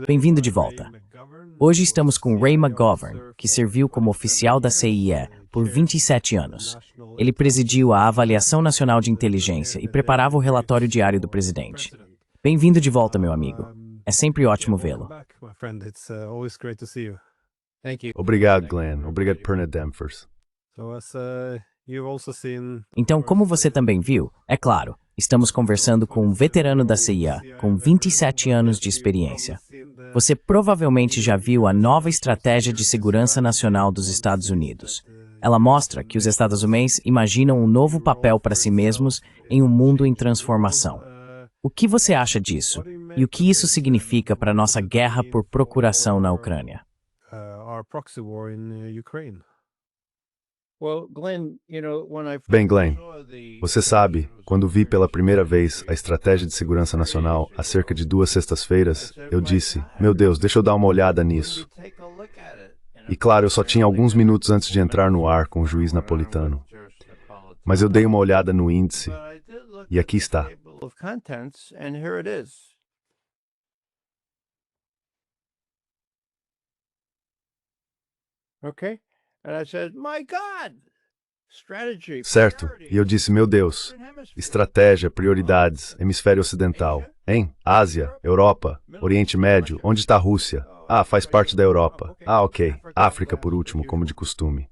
Bem-vindo de volta. Hoje estamos com Ray McGovern, que serviu como oficial da CIA por 27 anos. Ele presidiu a Avaliação Nacional de Inteligência e preparava o relatório diário do presidente. Bem-vindo de volta, meu amigo. É sempre ótimo vê-lo. Obrigado, Glenn. Obrigado por nos Demfers. Então, como você também viu, é claro, estamos conversando com um veterano da CIA, com 27 anos de experiência. Você provavelmente já viu a nova Estratégia de Segurança Nacional dos Estados Unidos. Ela mostra que os estadunidenses imaginam um novo papel para si mesmos em um mundo em transformação. O que você acha disso? E o que isso significa para nossa guerra por procuração na Ucrânia? Bem, Glenn, você sabe, quando vi pela primeira vez a Estratégia de Segurança Nacional há cerca de 2 sextas-feiras, eu disse, meu Deus, deixa eu dar uma olhada nisso. E claro, eu só tinha alguns minutos antes de entrar no ar com o juiz napolitano. Mas eu dei uma olhada no índice, e aqui está. Certo, e eu disse, meu Deus, estratégia, prioridades, hemisfério ocidental, hein? Ásia, Europa, Oriente Médio, onde está a Rússia? Ah, faz parte da Europa. Ah, ok. África, por último, como de costume.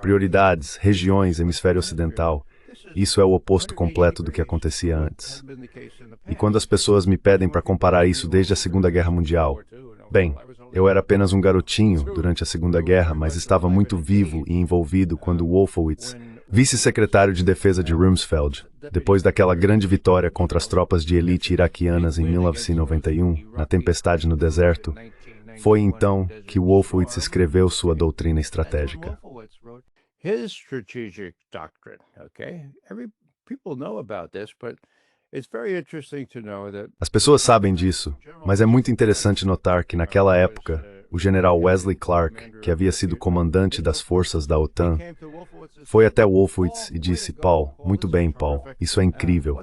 Prioridades, regiões, hemisfério ocidental. Isso é o oposto completo do que acontecia antes. E quando as pessoas me pedem para comparar isso desde a Segunda Guerra Mundial, bem, eu era apenas um garotinho durante a Segunda Guerra, mas estava muito vivo e envolvido quando Wolfowitz, vice-secretário de defesa de Rumsfeld, depois daquela grande vitória contra as tropas de elite iraquianas em 1991, na tempestade no deserto, foi então que Wolfowitz escreveu sua doutrina estratégica. As pessoas sabem disso, mas é muito interessante notar que naquela época, o general Wesley Clark, que havia sido comandante das forças da OTAN, foi até Wolfowitz e disse, Paul, muito bem, Paul, isso é incrível.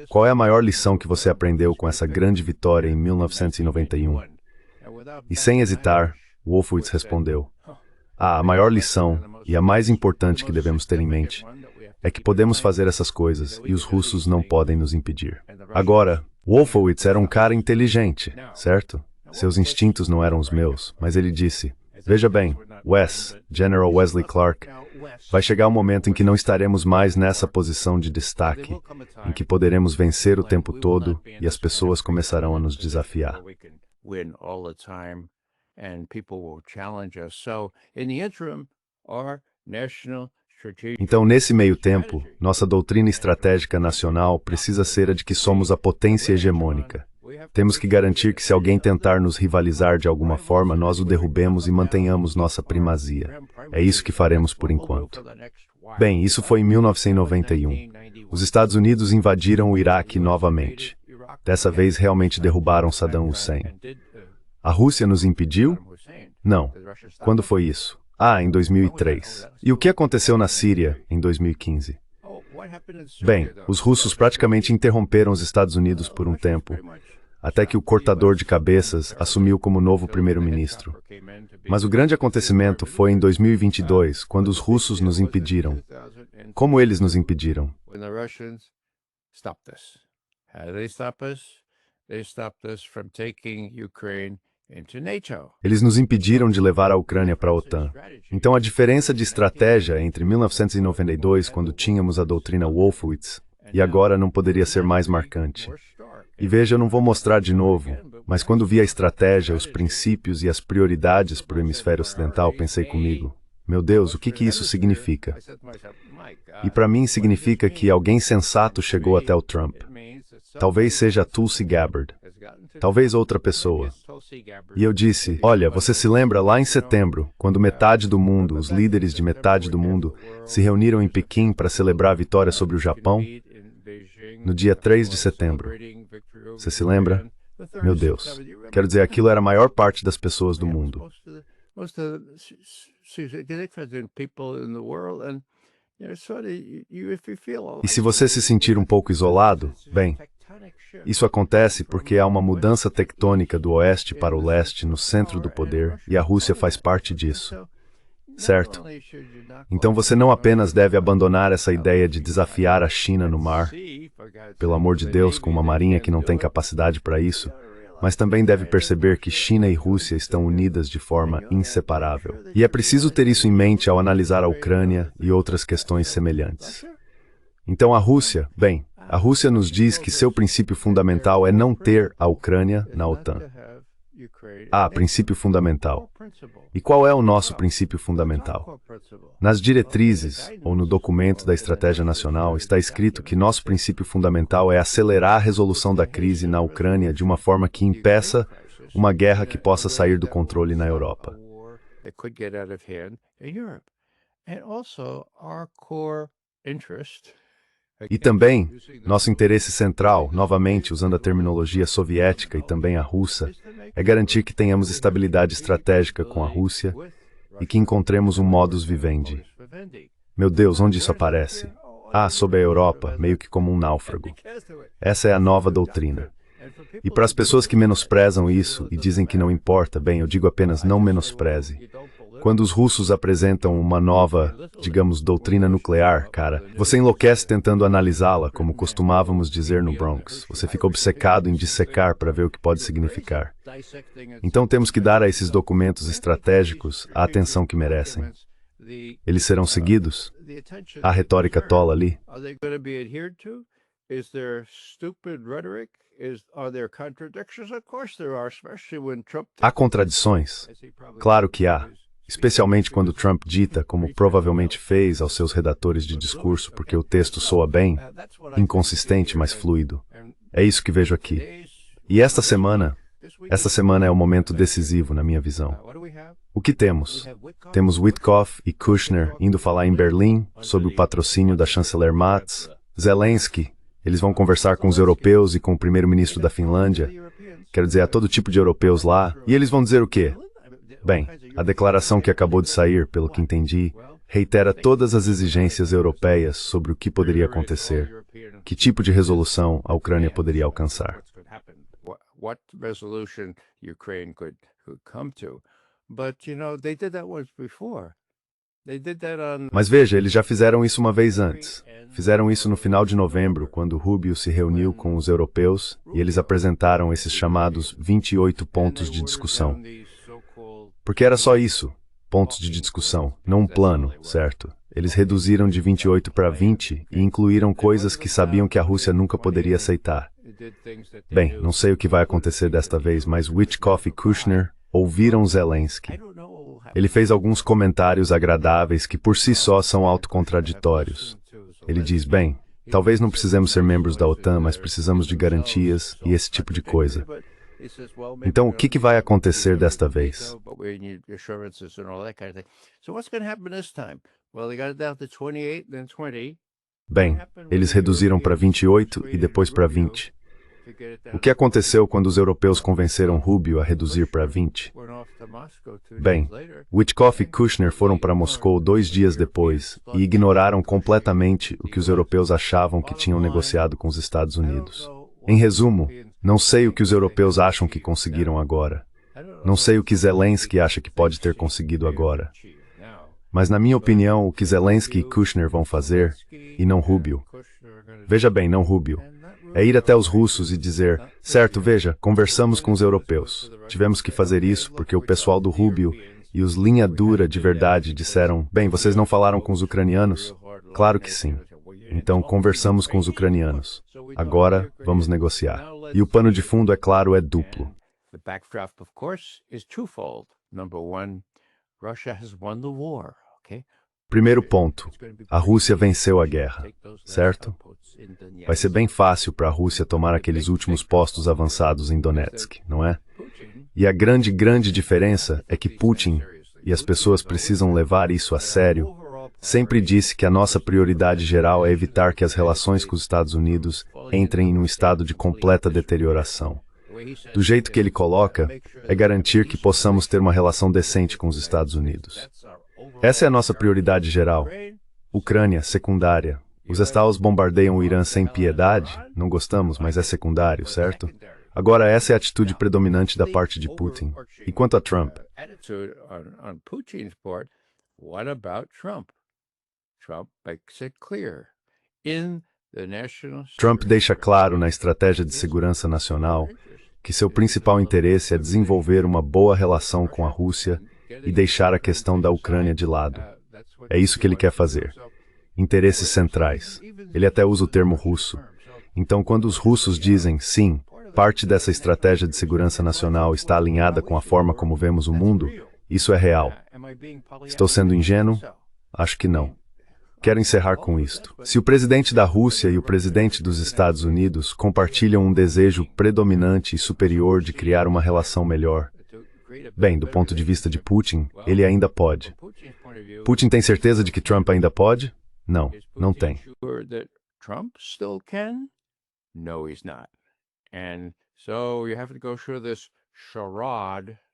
Qual é a maior lição que você aprendeu com essa grande vitória em 1991? E sem hesitar, Wolfowitz respondeu, a maior lição, e a mais importante que devemos ter em mente, é que podemos fazer essas coisas e os russos não podem nos impedir. Agora, Wolfowitz era um cara inteligente, certo? Seus instintos não eram os meus, mas ele disse, veja bem, General Wesley Clark, vai chegar um momento em que não estaremos mais nessa posição de destaque, em que poderemos vencer o tempo todo e as pessoas começarão a nos desafiar. Então, nesse meio tempo, nossa doutrina estratégica nacional precisa ser a de que somos a potência hegemônica. Temos que garantir que se alguém tentar nos rivalizar de alguma forma, nós o derrubemos e mantenhamos nossa primazia. É isso que faremos por enquanto. Bem, isso foi em 1991. Os Estados Unidos invadiram o Iraque novamente. Dessa vez realmente derrubaram Saddam Hussein. A Rússia nos impediu? Não. Quando foi isso? Ah, em 2003. E o que aconteceu na Síria em 2015? Bem, os russos praticamente interromperam os Estados Unidos por um tempo, até que o cortador de cabeças assumiu como novo primeiro-ministro. Mas o grande acontecimento foi em 2022, quando os russos nos impediram. Como eles nos impediram? Eles nos impediram de levar a Ucrânia para a OTAN. Então a diferença de estratégia entre 1992, quando tínhamos a doutrina Wolfowitz, e agora não poderia ser mais marcante. E veja, eu não vou mostrar de novo, mas quando vi a estratégia, os princípios e as prioridades para o hemisfério ocidental, pensei comigo, meu Deus, o que isso significa? E para mim significa que alguém sensato chegou até o Trump. Talvez seja Tulsi Gabbard. Talvez outra pessoa. E eu disse, olha, você se lembra lá em setembro, quando metade do mundo, os líderes de metade do mundo, se reuniram em Pequim para celebrar a vitória sobre o Japão? No dia 3 de setembro. Você se lembra? Meu Deus. Quero dizer, aquilo era a maior parte das pessoas do mundo. E se você se sentir um pouco isolado, bem, Isso acontece porque há uma mudança tectônica do oeste para o leste no centro do poder e a Rússia faz parte disso. Certo? Então você não apenas deve abandonar essa ideia de desafiar a China no mar, pelo amor de Deus, com uma marinha que não tem capacidade para isso, mas também deve perceber que China e Rússia estão unidas de forma inseparável. E é preciso ter isso em mente ao analisar a Ucrânia e outras questões semelhantes. Então a Rússia nos diz que seu princípio fundamental é não ter a Ucrânia na OTAN. Princípio fundamental. E qual é o nosso princípio fundamental? Nas diretrizes, ou no documento da Estratégia Nacional, está escrito que nosso princípio fundamental é acelerar a resolução da crise na Ucrânia de uma forma que impeça uma guerra que possa sair do controle na Europa. E também, nosso interesse central, novamente usando a terminologia soviética e também a russa, é garantir que tenhamos estabilidade estratégica com a Rússia e que encontremos um modus vivendi. Meu Deus, onde isso aparece? Sob a Europa, meio que como um náufrago. Essa é a nova doutrina. E para as pessoas que menosprezam isso e dizem que não importa, eu digo apenas não menospreze. Quando os russos apresentam uma nova, digamos, doutrina nuclear, você enlouquece tentando analisá-la, como costumávamos dizer no Bronx. Você fica obcecado em dissecar para ver o que pode significar. Então temos que dar a esses documentos estratégicos a atenção que merecem. Eles serão seguidos? Há retórica tola ali? Há contradições? Claro que há. Especialmente quando Trump dita, como provavelmente fez aos seus redatores de discurso, porque o texto soa bem, inconsistente, mas fluido. É isso que vejo aqui. E esta semana é um momento decisivo na minha visão. O que temos? Temos Witkoff e Kushner indo falar em Berlim sobre o patrocínio da chanceler Merz, Zelensky, eles vão conversar com os europeus e com o primeiro-ministro da Finlândia, quero dizer, há todo tipo de europeus lá, e eles vão dizer o quê? A declaração que acabou de sair, pelo que entendi, reitera todas as exigências europeias sobre o que poderia acontecer, que tipo de resolução a Ucrânia poderia alcançar. Mas veja, eles já fizeram isso uma vez antes. Fizeram isso no final de novembro, quando Rubio se reuniu com os europeus e eles apresentaram esses chamados 28 pontos de discussão. Porque era só isso, pontos de discussão, não um plano, certo? Eles reduziram de 28 para 20 e incluíram coisas que sabiam que a Rússia nunca poderia aceitar. Não sei o que vai acontecer desta vez, mas Witkoff e Kushner ouviram Zelensky. Ele fez alguns comentários agradáveis que por si só são autocontraditórios. Ele diz, talvez não precisemos ser membros da OTAN, mas precisamos de garantias e esse tipo de coisa. Então, o que vai acontecer desta vez? Eles reduziram para 28 e depois para 20. O que aconteceu quando os europeus convenceram Rubio a reduzir para 20? Witkoff e Kushner foram para Moscou 2 dias depois e ignoraram completamente o que os europeus achavam que tinham negociado com os Estados Unidos. Em resumo, não sei o que os europeus acham que conseguiram agora. Não sei o que Zelensky acha que pode ter conseguido agora. Mas, na minha opinião, o que Zelensky e Kushner vão fazer, e não Rubio. Veja bem, não Rubio. É ir até os russos e dizer, certo, veja, conversamos com os europeus. Tivemos que fazer isso porque o pessoal do Rubio e os linha dura de verdade disseram, vocês não falaram com os ucranianos? Claro que sim. Então, conversamos com os ucranianos. Agora, vamos negociar. E o pano de fundo, é claro, é duplo. Primeiro ponto, a Rússia venceu a guerra, certo? Vai ser bem fácil para a Rússia tomar aqueles últimos postos avançados em Donetsk, não é? E a grande diferença é que Putin, e as pessoas precisam levar isso a sério, sempre disse que a nossa prioridade geral é evitar que as relações com os Estados Unidos entrem em um estado de completa deterioração. Do jeito que ele coloca, é garantir que possamos ter uma relação decente com os Estados Unidos. Essa é a nossa prioridade geral. Ucrânia, secundária. Os Estados bombardeiam o Irã sem piedade? Não gostamos, mas é secundário, certo? Agora, essa é a atitude predominante da parte de Putin. E quanto a Trump? Trump deixa claro na estratégia de segurança nacional que seu principal interesse é desenvolver uma boa relação com a Rússia e deixar a questão da Ucrânia de lado. É isso que ele quer fazer. Interesses centrais. Ele até usa o termo russo. Então, quando os russos dizem sim, parte dessa estratégia de segurança nacional está alinhada com a forma como vemos o mundo, isso é real. Estou sendo ingênuo? Acho que não. Quero encerrar com isto. Se o presidente da Rússia e o presidente dos Estados Unidos compartilham um desejo predominante e superior de criar uma relação melhor, bem, do ponto de vista de Putin, ele ainda pode. Putin tem certeza de que Trump ainda pode? Não, não tem.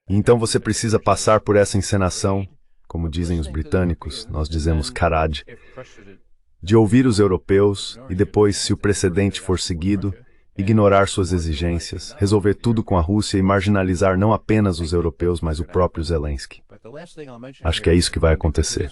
E então você precisa passar por essa encenação, como dizem os britânicos, nós dizemos charade, de ouvir os europeus e depois, se o precedente for seguido, ignorar suas exigências, resolver tudo com a Rússia e marginalizar não apenas os europeus, mas o próprio Zelensky. Acho que é isso que vai acontecer.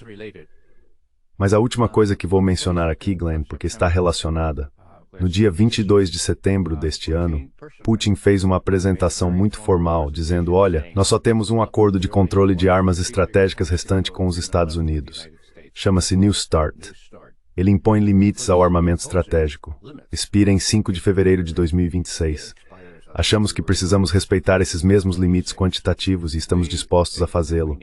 Mas a última coisa que vou mencionar aqui, Glenn, porque está relacionada. No dia 22 de setembro deste ano, Putin fez uma apresentação muito formal, dizendo, olha, nós só temos um acordo de controle de armas estratégicas restante com os Estados Unidos. Chama-se New START. Ele impõe limites ao armamento estratégico. Expira em 5 de fevereiro de 2026. Achamos que precisamos respeitar esses mesmos limites quantitativos e estamos dispostos a fazê-lo,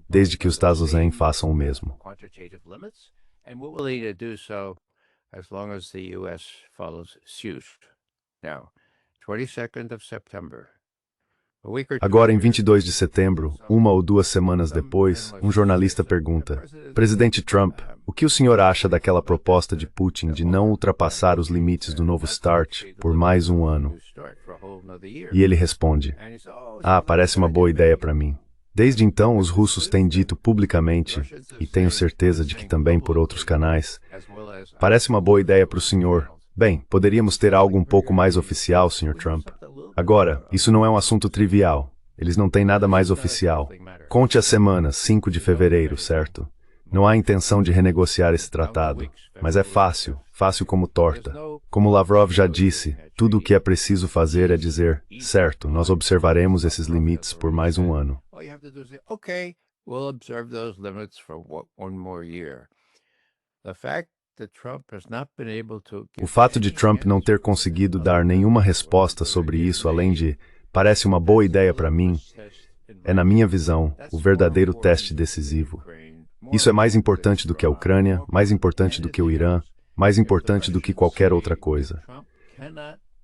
desde que os Estados Unidos façam o mesmo. As long as the U.S. follows suit. Now, 22nd of September. Agora, em 22 de setembro, uma ou duas semanas depois, um jornalista pergunta, Presidente Trump, o que o senhor acha daquela proposta de Putin de não ultrapassar os limites do novo START por mais um ano? E ele responde, parece uma boa ideia para mim. Desde então, os russos têm dito publicamente, e tenho certeza de que também por outros canais, parece uma boa ideia para o senhor. Bem, poderíamos ter algo um pouco mais oficial, Sr. Trump. Agora, isso não é um assunto trivial. Eles não têm nada mais oficial. Conte a semana, 5 de fevereiro, certo? Não há intenção de renegociar esse tratado. Mas é fácil, fácil como torta. Como Lavrov já disse, tudo o que é preciso fazer é dizer, certo, nós observaremos esses limites por mais um ano. All you have to do is say, okay, we'll observe those limits for one more year. The fact that Trump has not been able to O fato de Trump não ter conseguido dar nenhuma resposta sobre isso, além de parece uma boa ideia para mim, é, na minha visão, o verdadeiro teste decisivo. Isso é mais importante do que a Ucrânia, mais importante do que o Irã, mais importante do que qualquer outra coisa.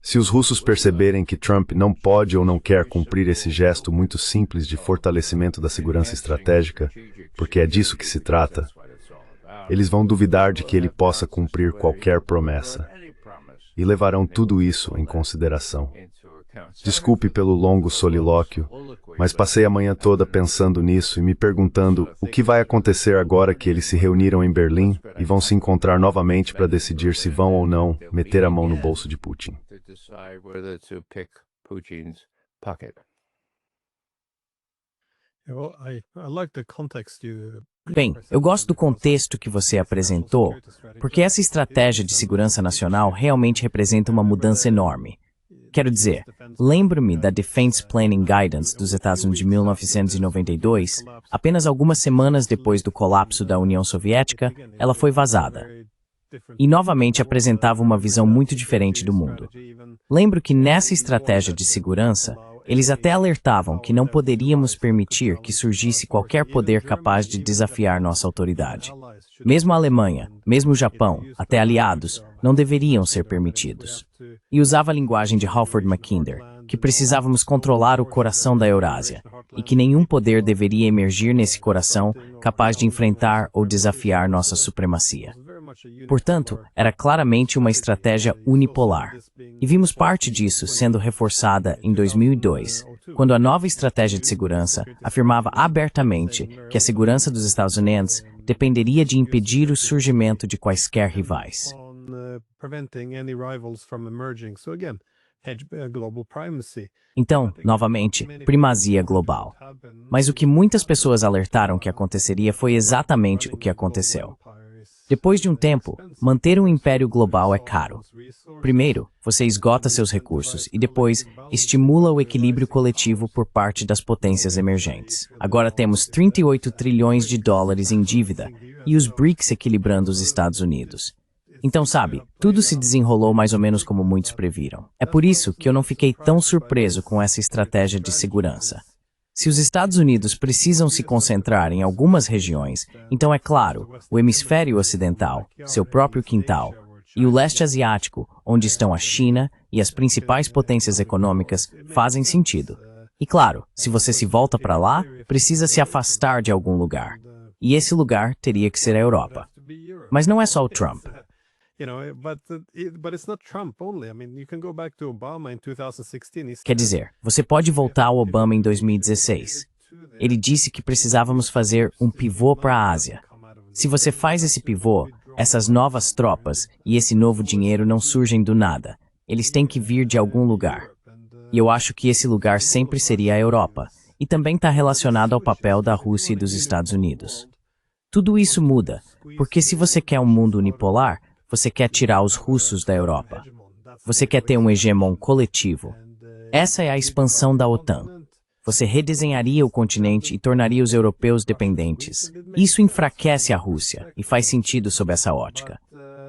Se os russos perceberem que Trump não pode ou não quer cumprir esse gesto muito simples de fortalecimento da segurança estratégica, porque é disso que se trata, eles vão duvidar de que ele possa cumprir qualquer promessa e levarão tudo isso em consideração. Desculpe pelo longo solilóquio, mas passei a manhã toda pensando nisso e me perguntando o que vai acontecer agora que eles se reuniram em Berlim e vão se encontrar novamente para decidir se vão ou não meter a mão no bolso de Putin. Bem, eu gosto do contexto que você apresentou, porque essa estratégia de segurança nacional realmente representa uma mudança enorme. Quero dizer, lembro-me da Defense Planning Guidance dos Estados Unidos de 1992, apenas algumas semanas depois do colapso da União Soviética, ela foi vazada. E novamente apresentava uma visão muito diferente do mundo. Lembro que nessa estratégia de segurança, eles até alertavam que não poderíamos permitir que surgisse qualquer poder capaz de desafiar nossa autoridade. Mesmo a Alemanha, mesmo o Japão, até aliados, não deveriam ser permitidos. E usava a linguagem de Halford Mackinder, que precisávamos controlar o coração da Eurásia, e que nenhum poder deveria emergir nesse coração capaz de enfrentar ou desafiar nossa supremacia. Portanto, era claramente uma estratégia unipolar. E vimos parte disso sendo reforçada em 2002, quando a nova estratégia de segurança afirmava abertamente que a segurança dos Estados Unidos dependeria de impedir o surgimento de quaisquer rivais. Então, novamente, primazia global. Mas o que muitas pessoas alertaram que aconteceria foi exatamente o que aconteceu. Depois de um tempo, manter um império global é caro. Primeiro, você esgota seus recursos e depois estimula o equilíbrio coletivo por parte das potências emergentes. Agora temos 38 trilhões de dólares em dívida e os BRICS equilibrando os Estados Unidos. Então, sabe, tudo se desenrolou mais ou menos como muitos previram. É por isso que eu não fiquei tão surpreso com essa estratégia de segurança. Se os Estados Unidos precisam se concentrar em algumas regiões, então é claro, o hemisfério ocidental, seu próprio quintal, e o leste asiático, onde estão a China e as principais potências econômicas, fazem sentido. E claro, se você se volta para lá, precisa se afastar de algum lugar. E esse lugar teria que ser a Europa. Mas não é só o Trump. Quer dizer, você pode voltar ao Obama em 2016. Ele disse que precisávamos fazer um pivô para a Ásia. Se você faz esse pivô, essas novas tropas e esse novo dinheiro não surgem do nada. Eles têm que vir de algum lugar. E eu acho que esse lugar sempre seria a Europa. E também está relacionado ao papel da Rússia e dos Estados Unidos. Tudo isso muda, porque se você quer um mundo unipolar, você quer tirar os russos da Europa. Você quer ter um hegemon coletivo. Essa é a expansão da OTAN. Você redesenharia o continente e tornaria os europeus dependentes. Isso enfraquece a Rússia e faz sentido sob essa ótica.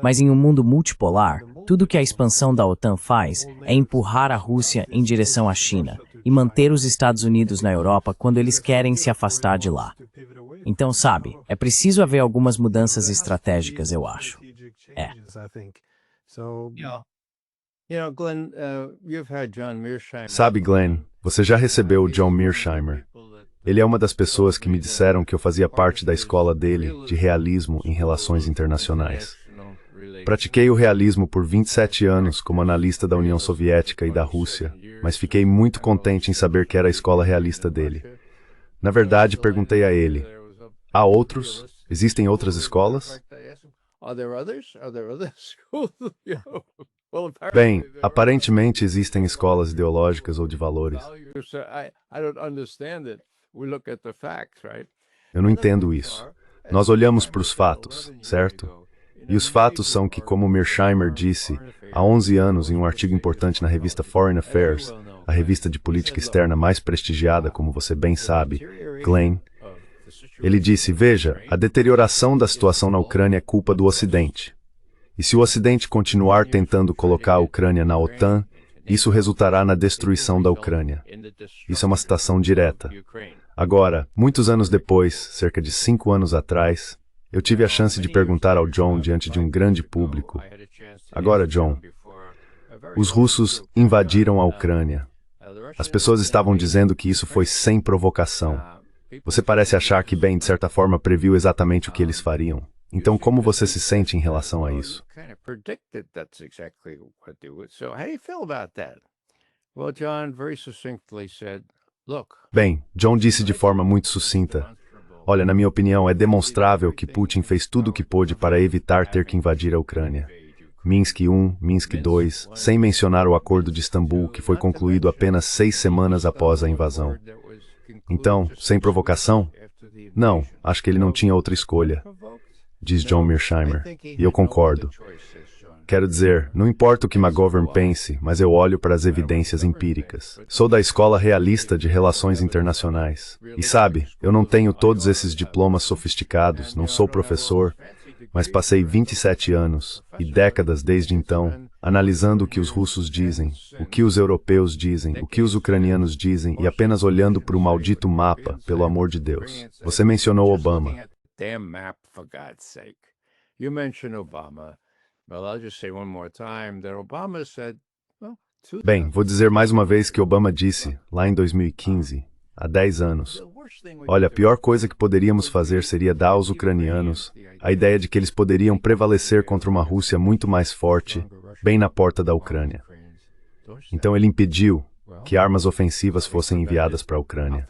Mas em um mundo multipolar, tudo que a expansão da OTAN faz é empurrar a Rússia em direção à China e manter os Estados Unidos na Europa quando eles querem se afastar de lá. Então, sabe, é preciso haver algumas mudanças estratégicas, eu acho. É. Sabe, Glenn, você já recebeu o John Mearsheimer. Ele é uma das pessoas que me disseram que eu fazia parte da escola dele de realismo em relações internacionais. Pratiquei o realismo por 27 anos como analista da União Soviética e da Rússia, mas fiquei muito contente em saber que era a escola realista dele. Na verdade, perguntei a ele: há outros? Existem outras escolas? Bem, aparentemente existem escolas ideológicas ou de valores. Eu não entendo isso. Nós olhamos para os fatos, certo? E os fatos são que, como Mearsheimer disse há 11 anos em um artigo importante na revista Foreign Affairs, a revista de política externa mais prestigiada, como você bem sabe, Glenn, ele disse: veja, a deterioração da situação na Ucrânia é culpa do Ocidente. E se o Ocidente continuar tentando colocar a Ucrânia na OTAN, isso resultará na destruição da Ucrânia. Isso é uma citação direta. Agora, muitos anos depois, cerca de 5 anos atrás, eu tive a chance de perguntar ao John diante de um grande público: agora, John, os russos invadiram a Ucrânia. As pessoas estavam dizendo que isso foi sem provocação. Você parece achar que, bem, de certa forma, previu exatamente o que eles fariam. Então, como você se sente em relação a isso? Bem, John disse de forma muito sucinta: olha, na minha opinião, é demonstrável que Putin fez tudo o que pôde para evitar ter que invadir a Ucrânia. Minsk I, Minsk II, sem mencionar o Acordo de Istambul, que foi concluído apenas 6 semanas após a invasão. Então, sem provocação? Não, acho que ele não tinha outra escolha, diz John Mearsheimer, e eu concordo. Quero dizer, não importa o que McGovern pense, mas eu olho para as evidências empíricas. Sou da escola realista de relações internacionais. E sabe, eu não tenho todos esses diplomas sofisticados, não sou professor, mas passei 27 anos, e décadas desde então, analisando o que os russos dizem, o que os europeus dizem, o que os ucranianos dizem, e apenas olhando para o maldito mapa, pelo amor de Deus. Você mencionou Obama. Bem, vou dizer mais uma vez que Obama disse, lá em 2015, há 10 anos, olha, a pior coisa que poderíamos fazer seria dar aos ucranianos a ideia de que eles poderiam prevalecer contra uma Rússia muito mais forte, bem na porta da Ucrânia. Então ele impediu que armas ofensivas fossem enviadas para a Ucrânia.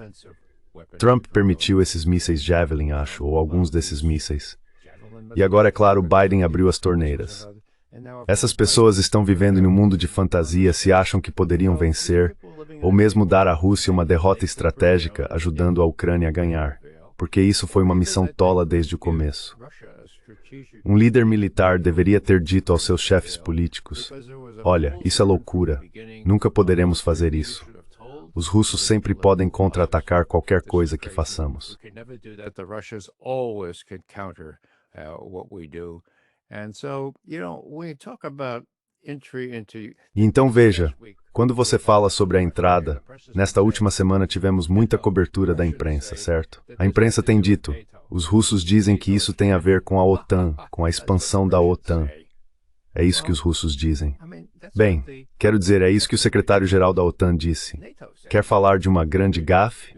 Trump permitiu esses mísseis Javelin, acho, ou alguns desses mísseis. E agora, é claro, Biden abriu as torneiras. Essas pessoas estão vivendo em um mundo de fantasia se acham que poderiam vencer, ou mesmo dar à Rússia uma derrota estratégica, ajudando a Ucrânia a ganhar, porque isso foi uma missão tola desde o começo. Um líder militar deveria ter dito aos seus chefes políticos: olha, isso é loucura, nunca poderemos fazer isso. Os russos sempre podem contra-atacar qualquer coisa que façamos. E então veja, quando você fala sobre a entrada, nesta última semana tivemos muita cobertura da imprensa, certo? A imprensa tem dito, os russos dizem que isso tem a ver com a OTAN, com a expansão da OTAN. É isso que os russos dizem. Bem, quero dizer, é isso que o secretário-geral da OTAN disse. Quer falar de uma grande gafe?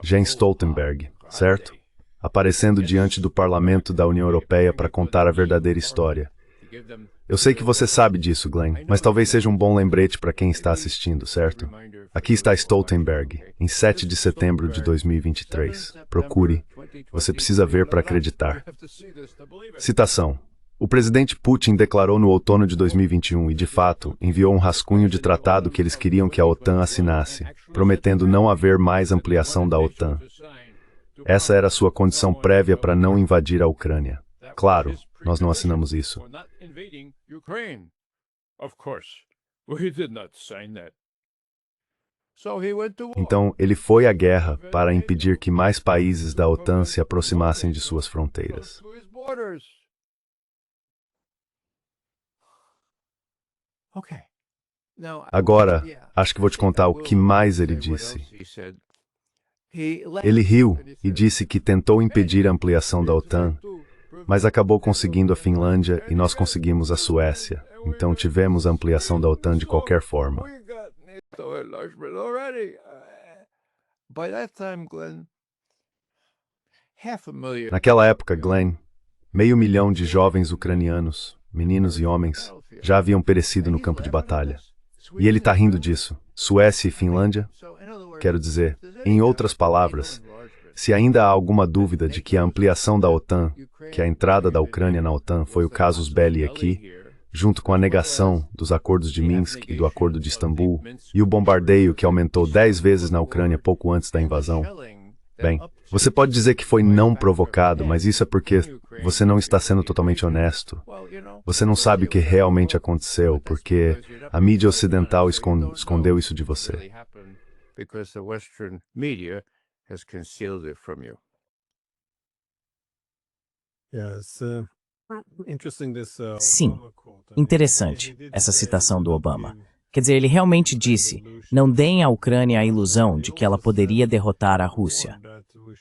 Jens Stoltenberg, certo? Aparecendo diante do parlamento da União Europeia para contar a verdadeira história. Eu sei que você sabe disso, Glenn, mas talvez seja um bom lembrete para quem está assistindo, certo? Aqui está Stoltenberg, em 7 de setembro de 2023. Procure. Você precisa ver para acreditar. Citação. O presidente Putin declarou no outono de 2021 e, de fato, enviou um rascunho de tratado que eles queriam que a OTAN assinasse, prometendo não haver mais ampliação da OTAN. Essa era a sua condição prévia para não invadir a Ucrânia. Claro, nós não assinamos isso. Então, ele foi à guerra para impedir que mais países da OTAN se aproximassem de suas fronteiras. Agora, acho que vou te contar o que mais ele disse. Ele riu e disse que tentou impedir a ampliação da OTAN, mas acabou conseguindo a Finlândia e nós conseguimos a Suécia. Então tivemos a ampliação da OTAN de qualquer forma. Naquela época, Glenn, 500.000 de jovens ucranianos, meninos e homens, já haviam perecido no campo de batalha. E ele está rindo disso. Suécia e Finlândia? Quero dizer, em outras palavras, se ainda há alguma dúvida de que a ampliação da OTAN, que a entrada da Ucrânia na OTAN foi o casus belli aqui, junto com a negação dos acordos de Minsk e do acordo de Istambul, e o bombardeio que aumentou 10 vezes na Ucrânia pouco antes da invasão, bem, você pode dizer que foi não provocado, mas isso é porque você não está sendo totalmente honesto. Você não sabe o que realmente aconteceu, porque a mídia ocidental escondeu isso de você. Sim, interessante essa citação do Obama. Quer dizer, ele realmente disse, não deem à Ucrânia a ilusão de que ela poderia derrotar a Rússia.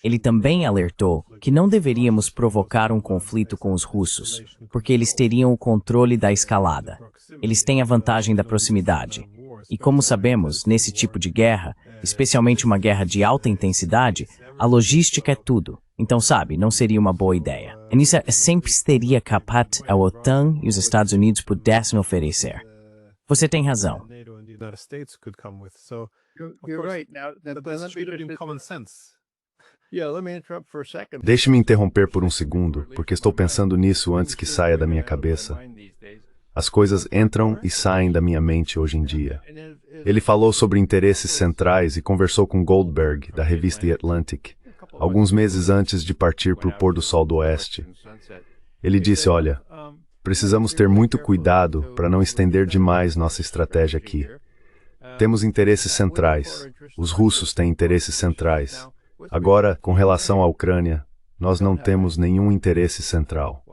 Ele também alertou que não deveríamos provocar um conflito com os russos, porque eles teriam o controle da escalada. Eles têm a vantagem da proximidade. E como sabemos, nesse tipo de guerra, especialmente uma guerra de alta intensidade, a logística é tudo. Então, sabe, não seria uma boa ideia. E nisso sempre seria capaz a OTAN e os Estados Unidos pudessem oferecer. Você tem razão. Deixe-me interromper por um segundo, porque estou pensando nisso antes que saia da minha cabeça. As coisas entram e saem da minha mente hoje em dia. Ele falou sobre interesses centrais e conversou com Goldberg, da revista The Atlantic, alguns meses antes de partir para o pôr do sol do oeste. Ele disse, olha, precisamos ter muito cuidado para não estender demais nossa estratégia aqui. Temos interesses centrais. Os russos têm interesses centrais. Agora, com relação à Ucrânia, nós não temos nenhum interesse central.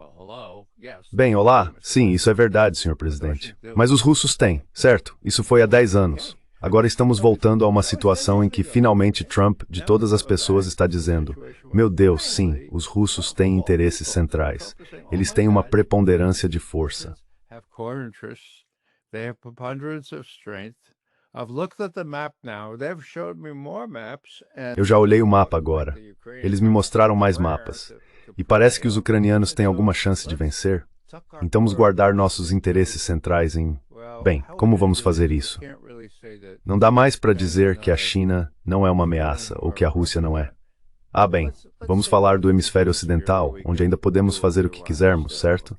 Bem, olá. Sim, isso é verdade, senhor presidente. Mas os russos têm, certo? Isso foi há 10 anos. Agora estamos voltando a uma situação em que finalmente Trump, de todas as pessoas, está dizendo: meu Deus, sim, os russos têm interesses centrais. Eles têm uma preponderância de força. Eu já olhei o mapa agora. Eles me mostraram mais mapas. E parece que os ucranianos têm alguma chance de vencer. Então vamos guardar nossos interesses centrais em... Bem, como vamos fazer isso? Não dá mais para dizer que a China não é uma ameaça ou que a Rússia não é. Ah, bem, vamos falar do hemisfério ocidental, onde ainda podemos fazer o que quisermos, certo?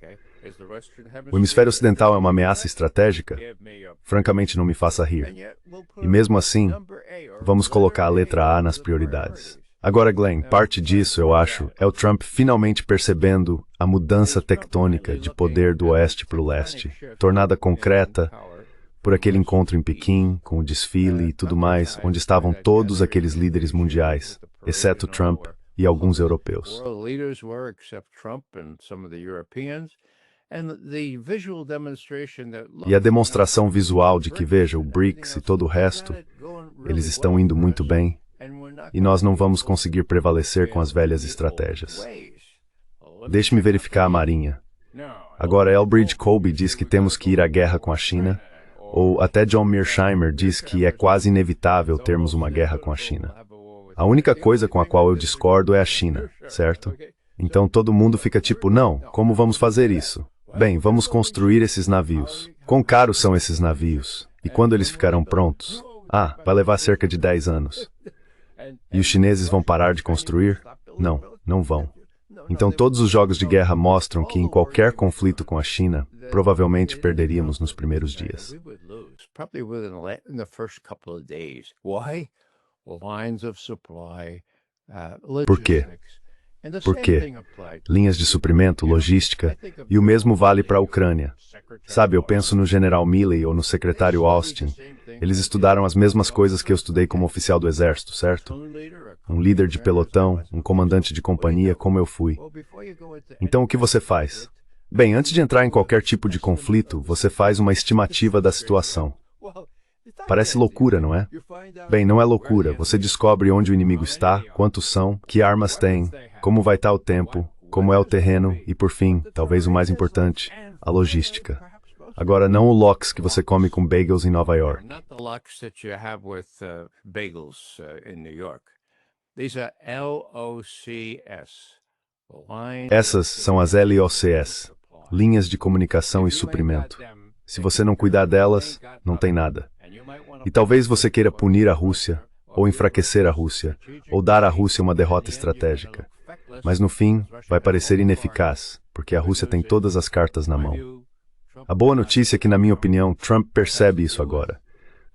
O hemisfério ocidental é uma ameaça estratégica? Francamente, não me faça rir. E mesmo assim, vamos colocar a letra A nas prioridades. Agora, Glenn, parte disso, eu acho, é o Trump finalmente percebendo a mudança tectônica de poder do oeste para o leste, tornada concreta por aquele encontro em Pequim, com o desfile e tudo mais, onde estavam todos aqueles líderes mundiais, exceto Trump e alguns europeus. E a demonstração visual de que, veja, o BRICS e todo o resto, eles estão indo muito bem, e nós não vamos conseguir prevalecer com as velhas estratégias. Deixe-me verificar a Marinha. Agora, Elbridge Colby diz que temos que ir à guerra com a China, ou até John Mearsheimer diz que é quase inevitável termos uma guerra com a China. A única coisa com a qual eu discordo é a China, certo? Então todo mundo fica tipo, não, como vamos fazer isso? Bem, vamos construir esses navios. Quão caros são esses navios? E quando eles ficarão prontos? Ah, vai levar cerca de 10 anos. E os chineses vão parar de construir? Não, não vão. Então todos os jogos de guerra mostram que em qualquer conflito com a China, provavelmente perderíamos nos primeiros dias. Por quê? Porque linhas de suprimento, logística, e o mesmo vale para a Ucrânia. Sabe, eu penso no general Milley ou no secretário Austin. Eles estudaram as mesmas coisas que eu estudei como oficial do exército, certo? Um líder de pelotão, um comandante de companhia, como eu fui. Então o que você faz? Bem, antes de entrar em qualquer tipo de conflito, você faz uma estimativa da situação. Parece loucura, não é? Bem, não é loucura. Você descobre onde o inimigo está, quantos são, que armas tem, como vai estar o tempo, como é o terreno e, por fim, talvez o mais importante, a logística. Agora, não o lox que você come com bagels em Nova York. Essas são as LOCS, linhas de comunicação e suprimento. Se você não cuidar delas, não tem nada. E talvez você queira punir a Rússia, ou enfraquecer a Rússia, ou dar à Rússia uma derrota estratégica. Mas no fim, vai parecer ineficaz, porque a Rússia tem todas as cartas na mão. A boa notícia é que, na minha opinião, Trump percebe isso agora.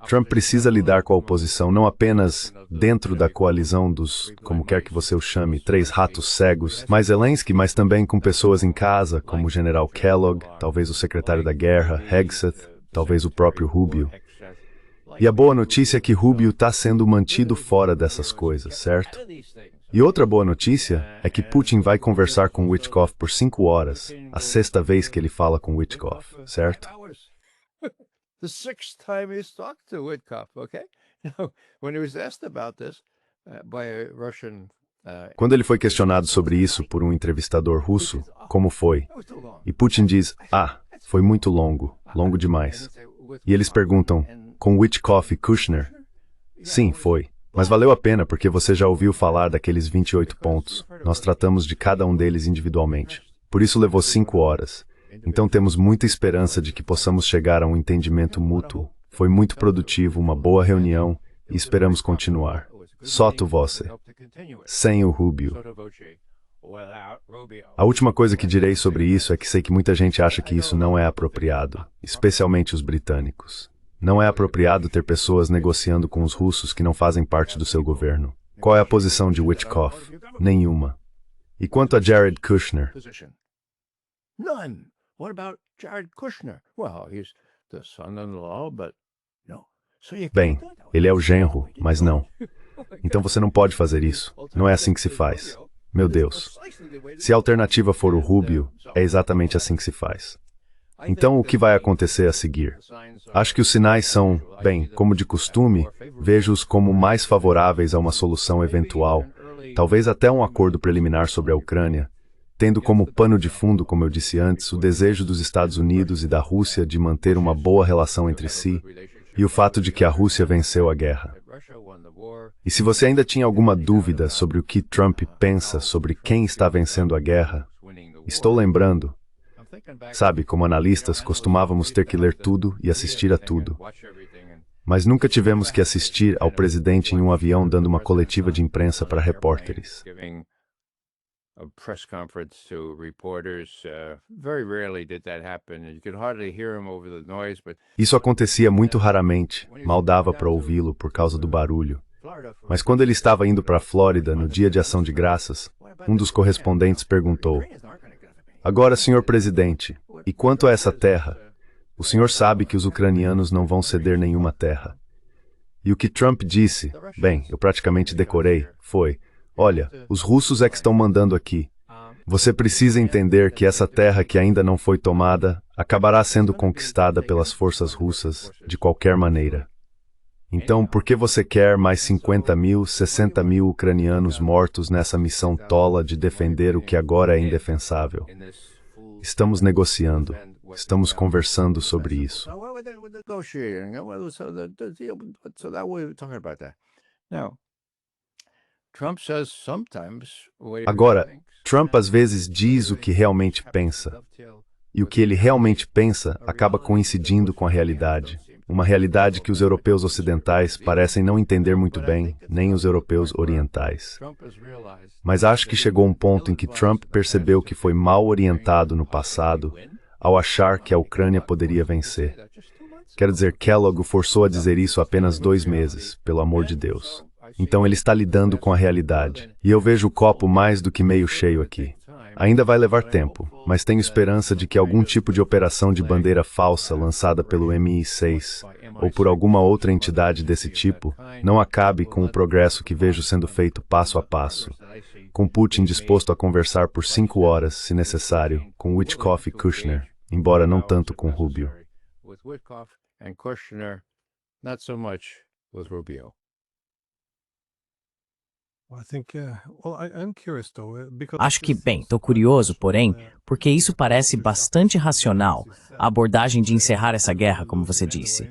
Trump precisa lidar com a oposição não apenas dentro da coalizão dos, como quer que você o chame, três ratos cegos, mais Zelensky, mas também com pessoas em casa, como o general Kellogg, talvez o secretário da guerra, Hegseth, talvez o próprio Rubio. E a boa notícia é que Rubio está sendo mantido fora dessas coisas, certo? E outra boa notícia é que Putin vai conversar com Witkoff por 5 horas, a 6ª vez que ele fala com Witkoff, certo? The 6th time he's talked to Witkoff, okay? Now, when he was asked about this by a Russian Quando ele foi questionado sobre isso por um entrevistador russo, como foi? E Putin diz, foi muito longo, longo demais. E eles perguntam, com Witkoff e Kushner? Sim, foi. Mas valeu a pena porque você já ouviu falar daqueles 28 pontos. Nós tratamos de cada um deles individualmente. Por isso levou 5 horas. Então temos muita esperança de que possamos chegar a um entendimento mútuo. Foi muito produtivo, uma boa reunião e esperamos continuar. Sotto voce. Sem o Rubio. A última coisa que direi sobre isso é que sei que muita gente acha que isso não é apropriado, especialmente os britânicos. Não é apropriado ter pessoas negociando com os russos que não fazem parte do seu governo. Qual é a posição de Witkoff? Nenhuma. E quanto a Jared Kushner? None. What about Jared Kushner? Well, he's the son-in-law, but no. Bem, ele é o genro, mas não. Então você não pode fazer isso. Não é assim que se faz. Meu Deus. Se a alternativa for o Rubio, é exatamente assim que se faz. Então, o que vai acontecer a seguir? Acho que os sinais são, bem, como de costume, vejo-os como mais favoráveis a uma solução eventual, talvez até um acordo preliminar sobre a Ucrânia, tendo como pano de fundo, como eu disse antes, o desejo dos Estados Unidos e da Rússia de manter uma boa relação entre si e o fato de que a Rússia venceu a guerra. E se você ainda tinha alguma dúvida sobre o que Trump pensa sobre quem está vencendo a guerra, estou lembrando. Sabe, como analistas, costumávamos ter que ler tudo e assistir a tudo. Mas nunca tivemos que assistir ao presidente em um avião dando uma coletiva de imprensa para repórteres. a press conference to reporters. Very rarely did that happen. You could hardly hear him over the noise, but Isso acontecia muito raramente, mal dava para ouvi-lo por causa do barulho. Mas quando ele estava indo para a Flórida no dia de Ação de Graças, um dos correspondentes perguntou: "Agora, senhor presidente, e quanto a essa terra? O senhor sabe que os ucranianos não vão ceder nenhuma terra." E o que Trump disse, bem, eu praticamente decorei, foi: "Olha, os russos é que estão mandando aqui. Você precisa entender que essa terra que ainda não foi tomada acabará sendo conquistada pelas forças russas de qualquer maneira. Então, por que você quer mais 50.000, 60.000 ucranianos mortos nessa missão tola de defender o que agora é indefensável? Estamos negociando, estamos conversando sobre isso." Agora, Trump às vezes diz o que realmente pensa. E o que ele realmente pensa acaba coincidindo com a realidade. Uma realidade que os europeus ocidentais parecem não entender muito bem, nem os europeus orientais. Mas acho que chegou um ponto em que Trump percebeu que foi mal orientado no passado ao achar que a Ucrânia poderia vencer. Quero dizer, Kellogg o forçou a dizer isso há apenas 2 meses, pelo amor de Deus. Então ele está lidando com a realidade. E eu vejo o copo mais do que meio cheio aqui. Ainda vai levar tempo, mas tenho esperança de que algum tipo de operação de bandeira falsa lançada pelo MI6 ou por alguma outra entidade desse tipo não acabe com o progresso que vejo sendo feito passo a passo, com Putin disposto a conversar por 5 horas, se necessário, com Witkoff e Kushner, embora não tanto com Rubio. Acho que, bem, estou curioso, porém, porque isso parece bastante racional, a abordagem de encerrar essa guerra, como você disse.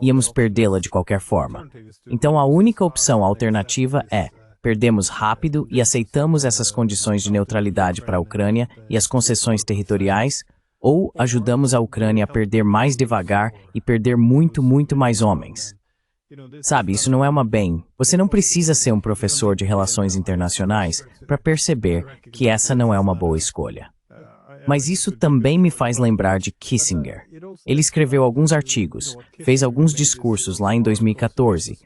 Íamos perdê-la de qualquer forma. Então a única opção alternativa é: perdemos rápido e aceitamos essas condições de neutralidade para a Ucrânia e as concessões territoriais, ou ajudamos a Ucrânia a perder mais devagar e perder muito, muito mais homens. Sabe, isso não é uma bem. Você não precisa ser um professor de relações internacionais para perceber que essa não é uma boa escolha. Mas isso também me faz lembrar de Kissinger. Ele escreveu alguns artigos, fez alguns discursos lá em 2014,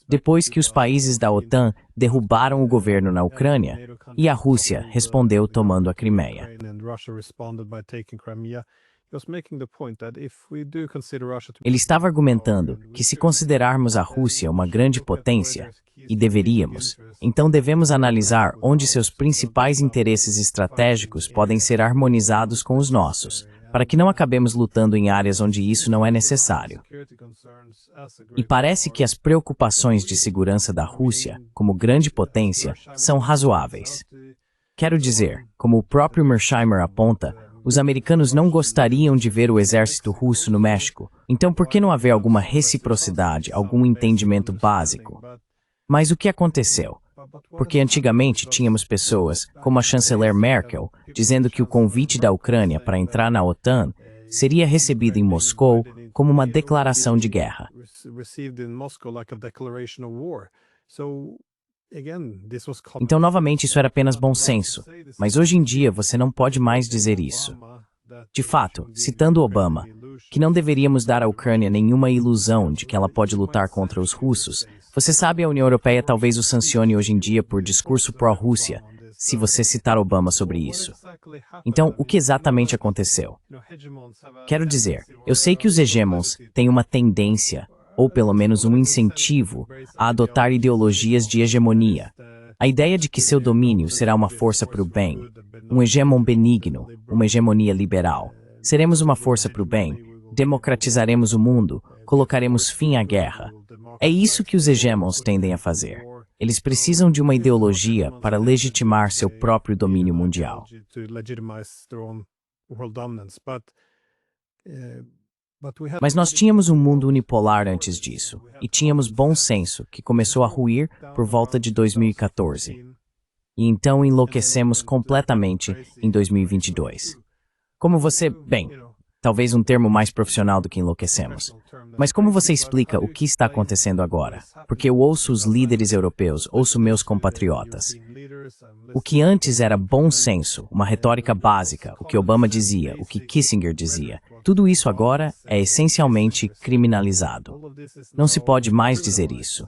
depois que os países da OTAN derrubaram o governo na Ucrânia, e a Rússia respondeu tomando a Crimeia. Ele estava argumentando que se considerarmos a Rússia uma grande potência, e deveríamos, então devemos analisar onde seus principais interesses estratégicos podem ser harmonizados com os nossos, para que não acabemos lutando em áreas onde isso não é necessário. E parece que as preocupações de segurança da Rússia, como grande potência, são razoáveis. Quero dizer, como o próprio Mearsheimer aponta, os americanos não gostariam de ver o exército russo no México, então por que não haver alguma reciprocidade, algum entendimento básico? Mas o que aconteceu? Porque antigamente tínhamos pessoas, como a chanceler Merkel, dizendo que o convite da Ucrânia para entrar na OTAN seria recebido em Moscou como uma declaração de guerra. Então, novamente, isso era apenas bom senso, mas hoje em dia você não pode mais dizer isso. De fato, citando Obama, que não deveríamos dar à Ucrânia nenhuma ilusão de que ela pode lutar contra os russos, você sabe, a União Europeia talvez o sancione hoje em dia por discurso pró-Rússia, se você citar Obama sobre isso. Então, o que exatamente aconteceu? Quero dizer, eu sei que os hegemons têm uma tendência, ou pelo menos um incentivo, a adotar ideologias de hegemonia. A ideia de que seu domínio será uma força para o bem, um hegemon benigno, uma hegemonia liberal. Seremos uma força para o bem, democratizaremos o mundo, colocaremos fim à guerra. É isso que os hegemons tendem a fazer. Eles precisam de uma ideologia para legitimar seu próprio domínio mundial. Mas nós tínhamos um mundo unipolar antes disso, e tínhamos bom senso, que começou a ruir por volta de 2014. E então enlouquecemos completamente em 2022. Como você, bem, talvez um termo mais profissional do que enlouquecemos. Mas como você explica o que está acontecendo agora? Porque eu ouço os líderes europeus, ouço meus compatriotas. O que antes era bom senso, uma retórica básica, o que Obama dizia, o que Kissinger dizia, tudo isso agora é essencialmente criminalizado. Não se pode mais dizer isso.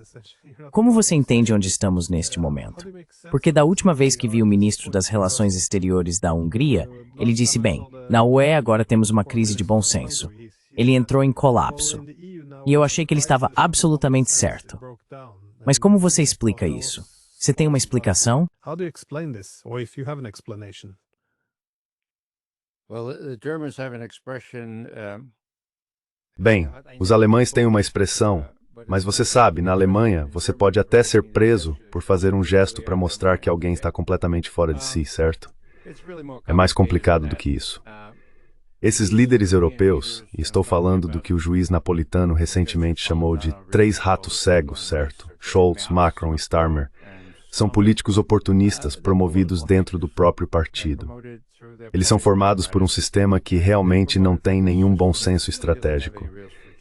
Como você entende onde estamos neste momento? Porque da última vez que vi o ministro das Relações Exteriores da Hungria, ele disse, bem, na UE agora temos uma crise de bom senso. Ele entrou em colapso. E eu achei que ele estava absolutamente certo. Mas como você explica isso? Você tem uma explicação? How do you explain this, or if you have an explanation? Well, the Germans have an expression. Bem, os alemães têm uma expressão, mas você sabe, na Alemanha, você pode até ser preso por fazer um gesto para mostrar que alguém está completamente fora de si, certo? É mais complicado do que isso. Esses líderes europeus, e estou falando do que o juiz napolitano recentemente chamou de 3 ratos cegos, certo? Scholz, Macron e Starmer, são políticos oportunistas promovidos dentro do próprio partido. Eles são formados por um sistema que realmente não tem nenhum bom senso estratégico.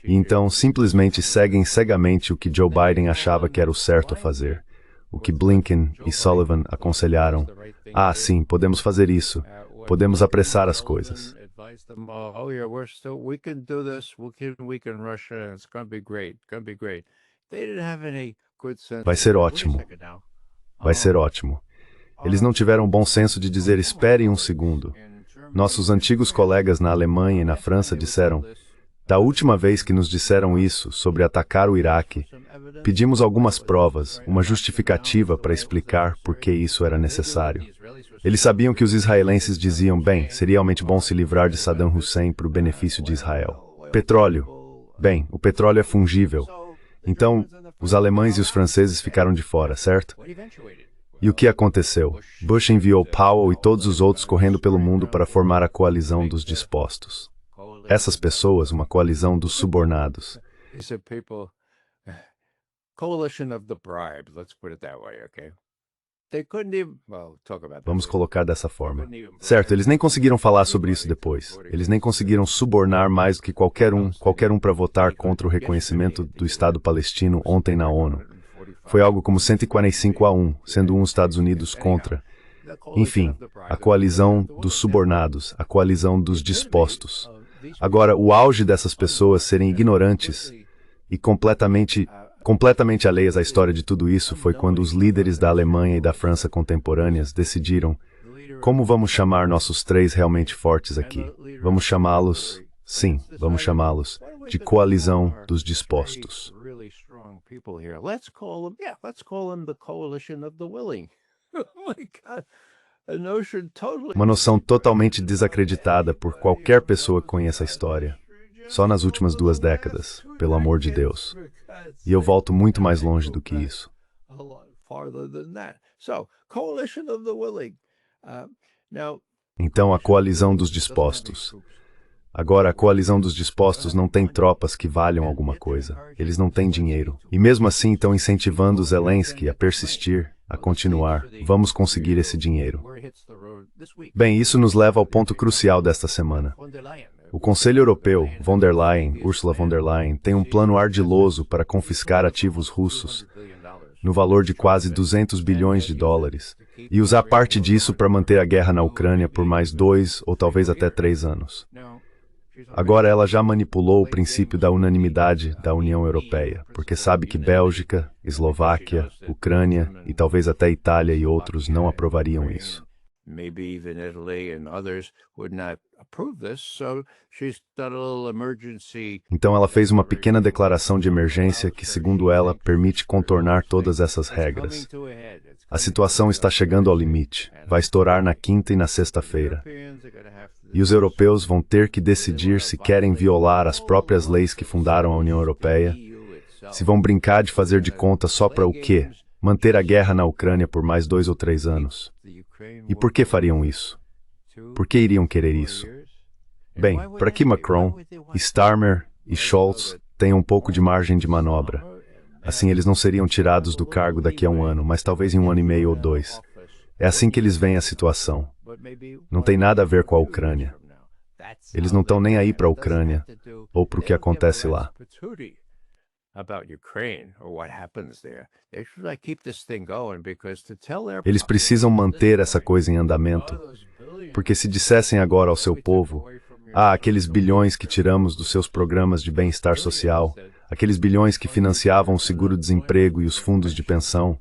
E então simplesmente seguem cegamente o que Joe Biden achava que era o certo a fazer. O que Blinken e Sullivan aconselharam. Ah, sim, podemos fazer isso. Podemos apressar as coisas. Vai ser ótimo. Vai ser ótimo. Eles não tiveram o bom senso de dizer espere um segundo. Nossos antigos colegas na Alemanha e na França disseram, da última vez que nos disseram isso, sobre atacar o Iraque, pedimos algumas provas, uma justificativa para explicar por que isso era necessário. Eles sabiam que os israelenses diziam, bem, seria realmente bom se livrar de Saddam Hussein para o benefício de Israel. Petróleo. Bem, o petróleo é fungível. Então, os alemães e os franceses ficaram de fora, certo? E o que aconteceu? Bush enviou Powell e todos os outros correndo pelo mundo para formar a coalizão dos dispostos. Essas pessoas, uma coalizão dos subornados. Vamos colocar dessa forma. Certo, eles nem conseguiram falar sobre isso depois. Eles nem conseguiram subornar mais do que qualquer um para votar contra o reconhecimento do Estado palestino ontem na ONU. Foi algo como 145-1, sendo os Estados Unidos contra. Enfim, a coalizão dos subornados, a coalizão dos dispostos. Agora, o auge dessas pessoas serem ignorantes e completamente alheias à história de tudo isso foi quando os líderes da Alemanha e da França contemporâneas decidiram como vamos chamar nossos 3 realmente fortes aqui. Vamos chamá-los, sim, vamos chamá-los de coalizão dos dispostos. Uma noção totalmente desacreditada por qualquer pessoa que conheça a história. Só nas últimas 2 décadas, pelo amor de Deus. E eu volto muito mais longe do que isso. Então, a coalizão dos dispostos. Agora, a coalizão dos dispostos não tem tropas que valham alguma coisa. Eles não têm dinheiro. E mesmo assim estão incentivando Zelensky a persistir, a continuar. Vamos conseguir esse dinheiro. Bem, isso nos leva ao ponto crucial desta semana. O Conselho Europeu, Ursula von der Leyen, tem um plano ardiloso para confiscar ativos russos, no valor de quase 200 bilhões de dólares, e usar parte disso para manter a guerra na Ucrânia por mais 2 ou talvez até 3 anos. Agora ela já manipulou o princípio da unanimidade da União Europeia, porque sabe que Bélgica, Eslováquia, Ucrânia e talvez até Itália e outros não aprovariam isso. Então ela fez uma pequena declaração de emergência que, segundo ela, permite contornar todas essas regras. A situação está chegando ao limite. Vai estourar na quinta e na sexta-feira. E os europeus vão ter que decidir se querem violar as próprias leis que fundaram a União Europeia, se vão brincar de fazer de conta só para o quê? Manter a guerra na Ucrânia por mais 2 ou 3 anos. E por que fariam isso? Por que iriam querer isso? Bem, para que Macron, Starmer e Scholz tenham um pouco de margem de manobra. Assim eles não seriam tirados do cargo daqui a 1 ano, mas talvez em 1 ano e meio ou 2. É assim que eles veem a situação. Não tem nada a ver com a Ucrânia. Eles não estão nem aí para a Ucrânia ou para o que acontece lá. Eles precisam manter essa coisa em andamento, porque se dissessem agora ao seu povo, aqueles bilhões que tiramos dos seus programas de bem-estar social, aqueles bilhões que financiavam o seguro-desemprego e os fundos de pensão,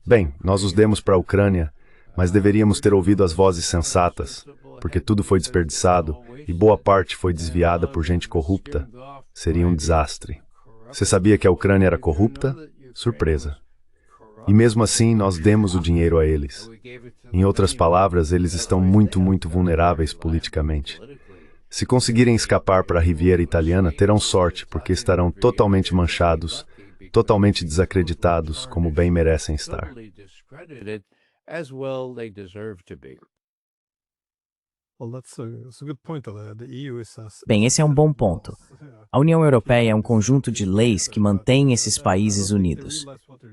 bem, nós os demos para a Ucrânia, mas deveríamos ter ouvido as vozes sensatas, porque tudo foi desperdiçado e boa parte foi desviada por gente corrupta. Seria um desastre. Você sabia que a Ucrânia era corrupta? Surpresa. E mesmo assim, nós demos o dinheiro a eles. Em outras palavras, eles estão muito vulneráveis politicamente. Se conseguirem escapar para a Riviera Italiana, terão sorte, porque estarão totalmente manchados, totalmente desacreditados, como bem merecem estar. Bem, esse é um bom ponto. A União Europeia é um conjunto de leis que mantém esses países unidos.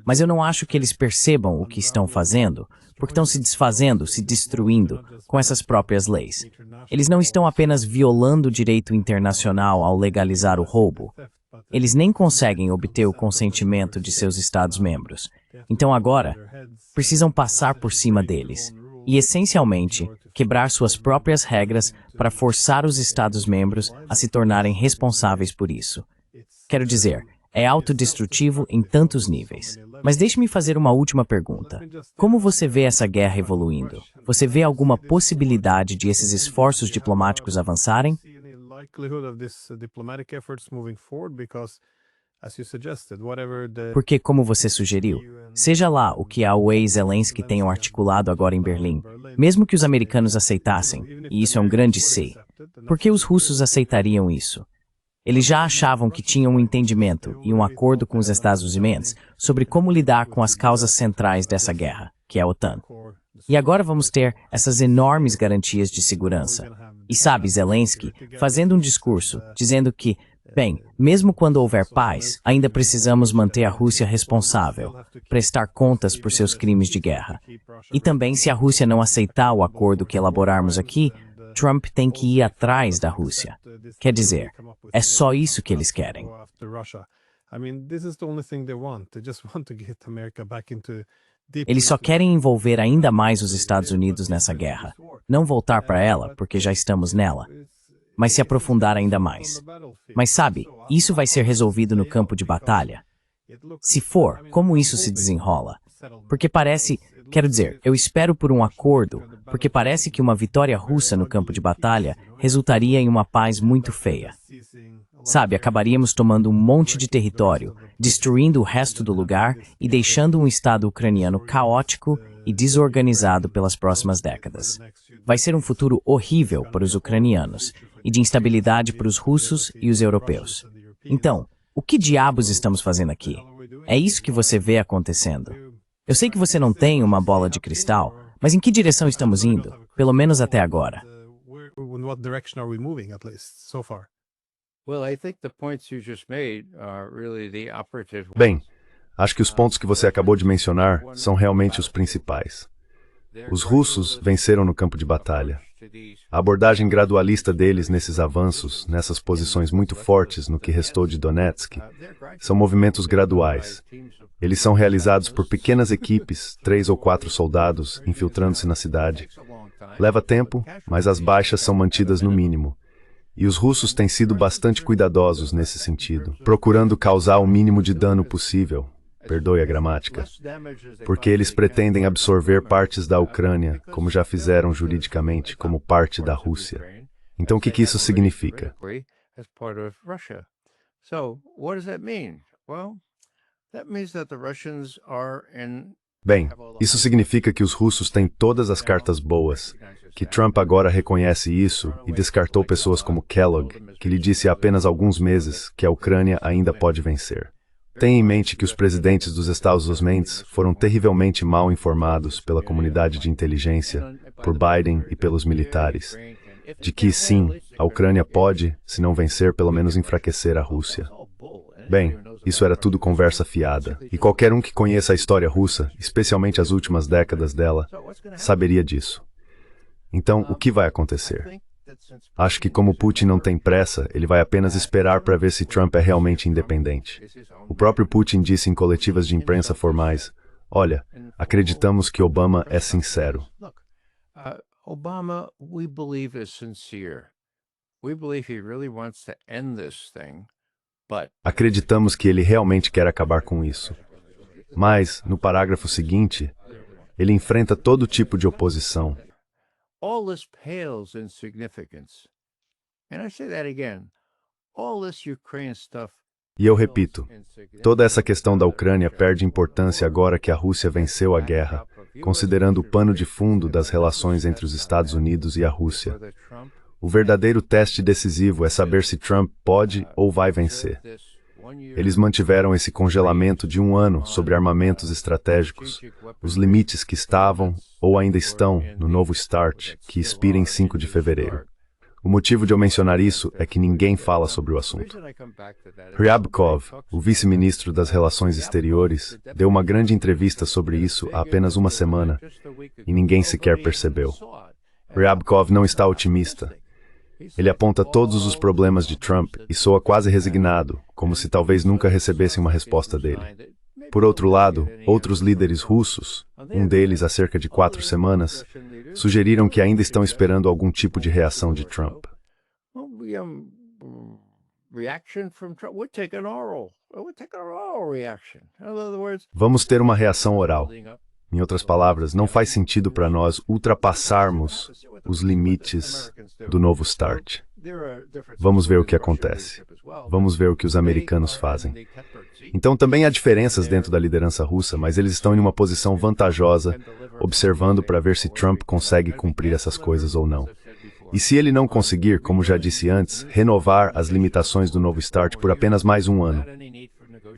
Mas eu não acho que eles percebam o que estão fazendo, porque estão se desfazendo, se destruindo com essas próprias leis. Eles não estão apenas violando o direito internacional ao legalizar o roubo. Eles nem conseguem obter o consentimento de seus Estados-membros. Então agora, precisam passar por cima deles e, essencialmente, quebrar suas próprias regras para forçar os Estados-membros a se tornarem responsáveis por isso. Quero dizer, é autodestrutivo em tantos níveis. Mas deixe-me fazer uma última pergunta. Como você vê essa guerra evoluindo? Você vê alguma possibilidade de esses esforços diplomáticos avançarem? Porque, como você sugeriu, seja lá o que a UE e Zelensky tenham articulado agora em Berlim, mesmo que os americanos aceitassem, e isso é um grande se, por que os russos aceitariam isso? Eles já achavam que tinham um entendimento e um acordo com os Estados Unidos sobre como lidar com as causas centrais dessa guerra, que é a OTAN. E agora vamos ter essas enormes garantias de segurança. E sabe, Zelensky fazendo um discurso dizendo que, bem, mesmo quando houver paz, ainda precisamos manter a Rússia responsável, prestar contas por seus crimes de guerra. E também, se a Rússia não aceitar o acordo que elaborarmos aqui, Trump tem que ir atrás da Rússia. Quer dizer, é só isso que eles querem. Eles só querem envolver ainda mais os Estados Unidos nessa guerra. Não voltar para ela, porque já estamos nela, mas se aprofundar ainda mais. Mas sabe, isso vai ser resolvido no campo de batalha. Se for, como isso se desenrola? Porque parece, quero dizer, eu espero por um acordo, porque parece que uma vitória russa no campo de batalha resultaria em uma paz muito feia. Sabe, acabaríamos tomando um monte de território, destruindo o resto do lugar e deixando um Estado ucraniano caótico e desorganizado pelas próximas décadas. Vai ser um futuro horrível para os ucranianos e de instabilidade para os russos e os europeus. Então, o que diabos estamos fazendo aqui? É isso que você vê acontecendo. Eu sei que você não tem uma bola de cristal, mas em que direção estamos indo? Pelo menos até agora. Bem, acho que os pontos que você acabou de mencionar são realmente os principais. Os russos venceram no campo de batalha. A abordagem gradualista deles nesses avanços, nessas posições muito fortes no que restou de Donetsk, são movimentos graduais. Eles são realizados por pequenas equipes, 3 ou 4 soldados, infiltrando-se na cidade. Leva tempo, mas as baixas são mantidas no mínimo. E os russos têm sido bastante cuidadosos nesse sentido, procurando causar o mínimo de dano possível. Perdoe a gramática, porque eles pretendem absorver partes da Ucrânia, como já fizeram juridicamente, como parte da Rússia. Então, o que isso significa? Bem, isso significa que os russos têm todas as cartas boas, que Trump agora reconhece isso e descartou pessoas como Kellogg, que lhe disse há apenas alguns meses que a Ucrânia ainda pode vencer. Tenha em mente que os presidentes dos Estados Unidos foram terrivelmente mal informados pela comunidade de inteligência, por Biden e pelos militares, de que, sim, a Ucrânia pode, se não vencer, pelo menos enfraquecer a Rússia. Bem, isso era tudo conversa fiada, e qualquer um que conheça a história russa, especialmente as últimas décadas dela, saberia disso. Então, o que vai acontecer? Acho que como Putin não tem pressa, ele vai apenas esperar para ver se Trump é realmente independente. O próprio Putin disse em coletivas de imprensa formais, olha, acreditamos que Obama é sincero. Obama, we believe is sincere. We believe he really wants to end this thing, but Acreditamos que ele realmente quer acabar com isso. Mas, no parágrafo seguinte, ele enfrenta todo tipo de oposição. all this pales in significance. And I say that again. All this Ukraine stuff. E eu repito, toda essa questão da Ucrânia perde importância agora que a Rússia venceu a guerra, considerando o pano de fundo das relações entre os Estados Unidos e a Rússia. O verdadeiro teste decisivo é saber se Trump pode ou vai vencer. Eles mantiveram esse congelamento de 1 ano sobre armamentos estratégicos, os limites que estavam ou ainda estão no novo START, que expira em 5 de fevereiro. O motivo de eu mencionar isso é que ninguém fala sobre o assunto. Ryabkov, o vice-ministro das Relações Exteriores, deu uma grande entrevista sobre isso há apenas uma semana e ninguém sequer percebeu. Ryabkov não está otimista. Ele aponta todos os problemas de Trump e soa quase resignado, como se talvez nunca recebessem uma resposta dele. Por outro lado, outros líderes russos, um deles há cerca de 4 semanas, sugeriram que ainda estão esperando algum tipo de reação de Trump. Vamos ter uma reação oral. Em outras palavras, não faz sentido para nós ultrapassarmos os limites do novo START. Vamos ver o que acontece. Vamos ver o que os americanos fazem. Então também há diferenças dentro da liderança russa, mas eles estão em uma posição vantajosa, observando para ver se Trump consegue cumprir essas coisas ou não. E se ele não conseguir, como já disse antes, renovar as limitações do novo START por apenas mais 1 ano,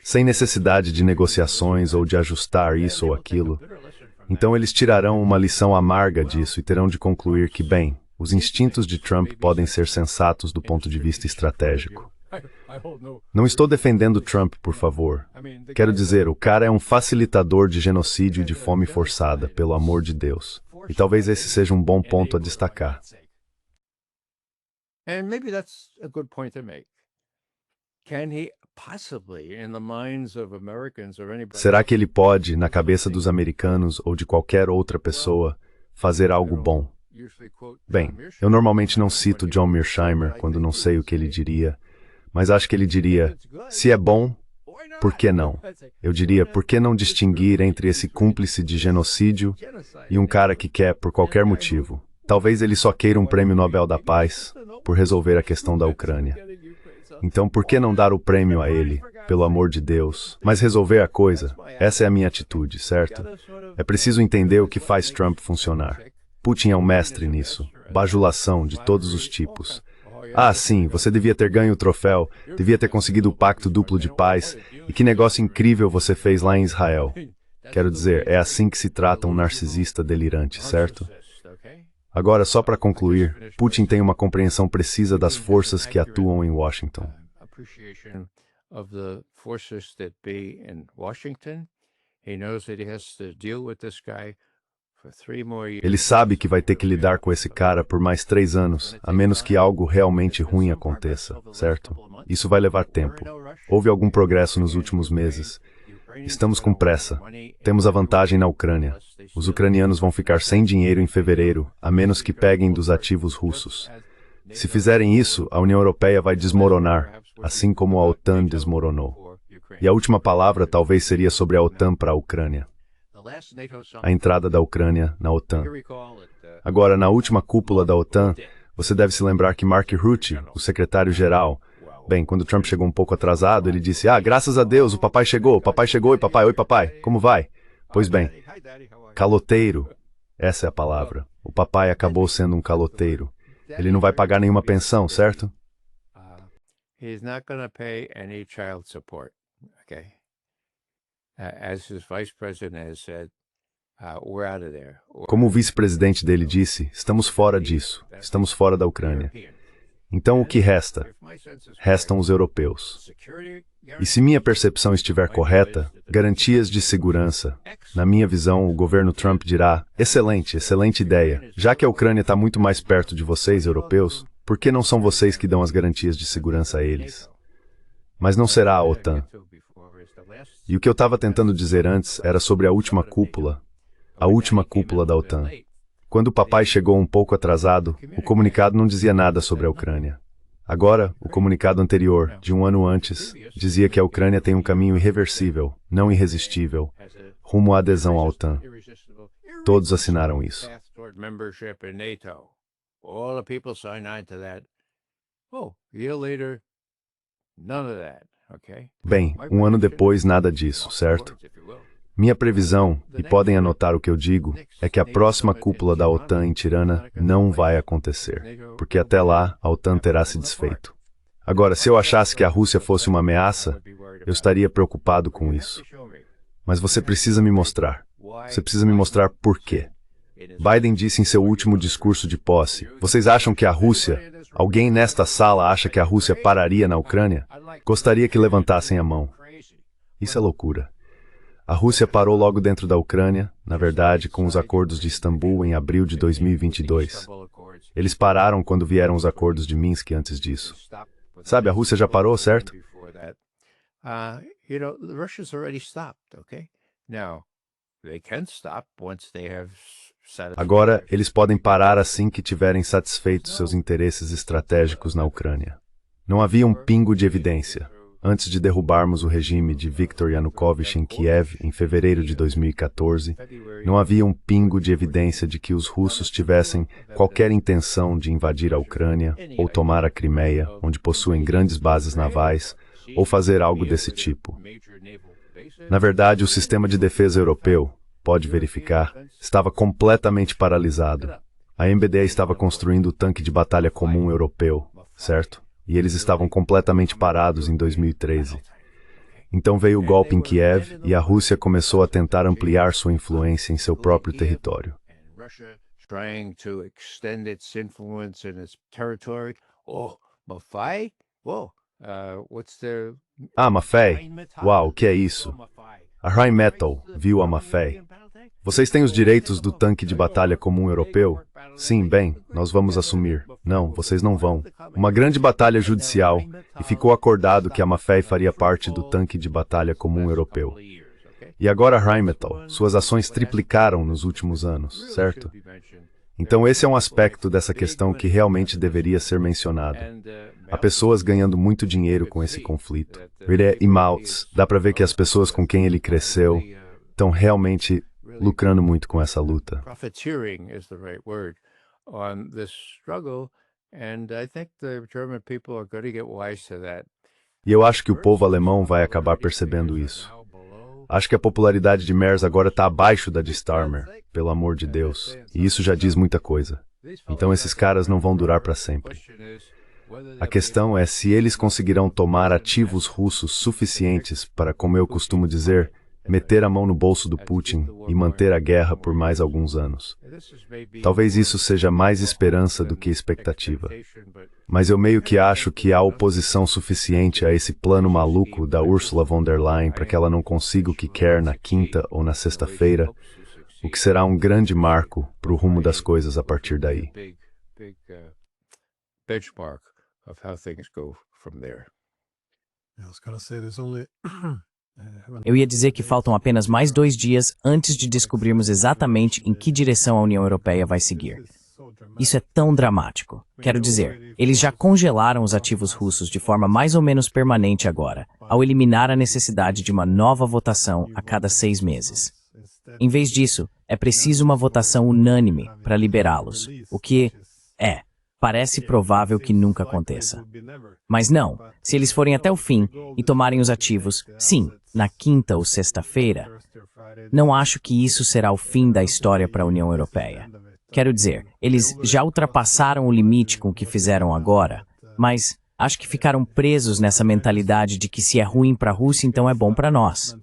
sem necessidade de negociações ou de ajustar isso ou aquilo, então eles tirarão uma lição amarga disso e terão de concluir que, bem, os instintos de Trump podem ser sensatos do ponto de vista estratégico. Não estou defendendo Trump, por favor. Quero dizer, o cara é um facilitador de genocídio e de fome forçada, pelo amor de Deus. E talvez esse seja um bom ponto a destacar. And maybe that's a good point to make. Can he possibly, in the minds of Americans or anybody... Será que ele pode, na cabeça dos americanos ou de qualquer outra pessoa, fazer algo bom? Bem, eu normalmente não cito John Mearsheimer quando não sei o que ele diria, mas acho que ele diria, se é bom, por que não? Eu diria, por que não distinguir entre esse cúmplice de genocídio e um cara que quer, por qualquer motivo, talvez ele só queira um prêmio Nobel da Paz por resolver a questão da Ucrânia. Então, por que não dar o prêmio a ele, pelo amor de Deus? Mas resolver a coisa, essa é a minha atitude, certo? É preciso entender o que faz Trump funcionar. Putin é um mestre nisso, bajulação de todos os tipos. Ah, sim, você devia ter ganho o troféu, devia ter conseguido o pacto duplo de paz, e que negócio incrível você fez lá em Israel. Quero dizer, é assim que se trata um narcisista delirante, certo? Agora, só para concluir, Putin tem uma compreensão precisa das forças que atuam em Washington. Ele sabe que vai ter que lidar com esse cara por mais 3 anos, a menos que algo realmente ruim aconteça, certo? Isso vai levar tempo. Houve algum progresso nos últimos meses. Estamos com pressa. Temos a vantagem na Ucrânia. Os ucranianos vão ficar sem dinheiro em fevereiro, a menos que peguem dos ativos russos. Se fizerem isso, a União Europeia vai desmoronar, assim como a OTAN desmoronou. E a última palavra talvez seria sobre a OTAN para a Ucrânia. A entrada da Ucrânia na OTAN. Agora, na última cúpula da OTAN, você deve se lembrar que Mark Rutte, o secretário-geral, bem, quando Trump chegou um pouco atrasado, ele disse, graças a Deus, o papai chegou e papai, oi papai, como vai? Pois bem, caloteiro, essa é a palavra. O papai acabou sendo um caloteiro. Ele não vai pagar nenhuma pensão, certo? He's not going to pay any child support, okay? As his vice president has said, we're out of there. Como o vice-presidente dele disse, estamos fora disso, estamos fora da Ucrânia. Então o que resta? Restam os europeus. E se minha percepção estiver correta, garantias de segurança. Na minha visão, o governo Trump dirá, excelente, excelente ideia. Já que a Ucrânia está muito mais perto de vocês, europeus, por que não são vocês que dão as garantias de segurança a eles? Mas não será a OTAN. E o que eu estava tentando dizer antes era sobre a última cúpula da OTAN. Quando o papai chegou um pouco atrasado, o comunicado não dizia nada sobre a Ucrânia. Agora, o comunicado anterior, de um ano antes, dizia que a Ucrânia tem um caminho irreversível, não irresistível, rumo à adesão à OTAN. Todos assinaram isso. Bem, um ano depois, nada disso, certo? Minha previsão, e podem anotar o que eu digo, é que a próxima cúpula da OTAN em Tirana não vai acontecer, porque até lá a OTAN terá se desfeito. Agora, se eu achasse que a Rússia fosse uma ameaça, eu estaria preocupado com isso. Mas você precisa me mostrar. Você precisa me mostrar por quê. Biden disse em seu último discurso de posse, vocês acham que a Rússia, alguém nesta sala acha que a Rússia pararia na Ucrânia? Gostaria que levantassem a mão. Isso é loucura. A Rússia parou logo dentro da Ucrânia, na verdade, com os acordos de Istambul em abril de 2022. Eles pararam quando vieram os acordos de Minsk antes disso. Sabe, a Rússia já parou, certo? Agora, eles podem parar assim que tiverem satisfeitos seus interesses estratégicos na Ucrânia. Não havia um pingo de evidência. Antes de derrubarmos o regime de Viktor Yanukovych em Kiev, em fevereiro de 2014, não havia um pingo de evidência de que os russos tivessem qualquer intenção de invadir a Ucrânia ou tomar a Crimeia, onde possuem grandes bases navais, ou fazer algo desse tipo. Na verdade, o sistema de defesa europeu, pode verificar, estava completamente paralisado. A MBDA estava construindo o tanque de batalha comum europeu, certo? E eles estavam completamente parados em 2013. Então veio o golpe em Kiev e a Rússia começou a tentar ampliar sua influência em seu próprio território. Ah, Maffei? Uau, o que é isso? A Rheinmetall viu a Maffei. Vocês têm os direitos do tanque de batalha comum europeu? Sim, bem, nós vamos assumir. Não, vocês não vão. Uma grande batalha judicial, e ficou acordado que a Maffei faria parte do tanque de batalha comum europeu. E agora a Rheinmetall, suas ações triplicaram nos últimos anos, certo? Então esse é um aspecto dessa questão que realmente deveria ser mencionado. Há pessoas ganhando muito dinheiro com esse conflito. E Maltz, dá para ver que as pessoas com quem ele cresceu estão realmente lucrando muito com essa luta. E eu acho que o povo alemão vai acabar percebendo isso. Acho que a popularidade de Merz agora está abaixo da de Starmer, pelo amor de Deus. E isso já diz muita coisa. Então esses caras não vão durar para sempre. A questão é se eles conseguirão tomar ativos russos suficientes para, como eu costumo dizer, meter a mão no bolso do Putin e manter a guerra por mais alguns anos. Talvez isso seja mais esperança do que expectativa. Mas eu meio que acho que há oposição suficiente a esse plano maluco da Ursula von der Leyen para que ela não consiga o que quer na quinta ou na sexta-feira, o que será um grande marco para o rumo das coisas a partir daí. Eu ia dizer que faltam apenas mais 2 dias antes de descobrirmos exatamente em que direção a União Europeia vai seguir. Isso é tão dramático. Quero dizer, eles já congelaram os ativos russos de forma mais ou menos permanente agora, ao eliminar a necessidade de uma nova votação a cada 6 meses. Em vez disso, é preciso uma votação unânime para liberá-los, o que parece provável que nunca aconteça. Mas não, se eles forem até o fim e tomarem os ativos, sim, na quinta ou sexta-feira, não acho que isso será o fim da história para a União Europeia. Quero dizer, eles já ultrapassaram o limite com o que fizeram agora, mas acho que ficaram presos nessa mentalidade de que se é ruim para a Rússia, então é bom para nós.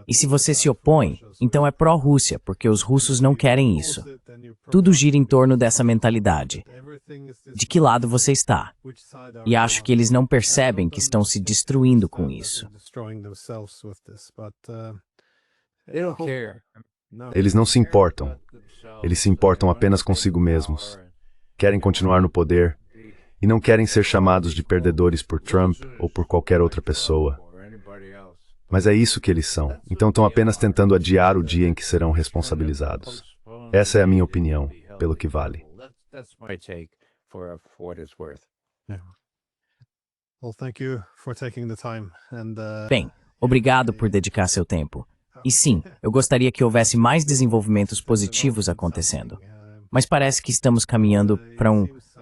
E se você se opõe, então é pró-Rússia, porque os russos não querem isso. Tudo gira em torno dessa mentalidade. De que lado você está? E acho que eles não percebem que estão se destruindo com isso. They don't care. Eles não se importam. Eles se importam apenas consigo mesmos. Querem continuar no poder e não querem ser chamados de perdedores por Trump ou por qualquer outra pessoa. Mas é isso que eles são. Então estão apenas tentando adiar o dia em que serão responsabilizados. Essa é a minha opinião, pelo que vale. That's my take for what it's worth. Well, thank you for taking the time and Bem, obrigado por dedicar seu tempo. E sim, eu gostaria que houvesse mais desenvolvimentos positivos acontecendo. Mas parece que estamos caminhando para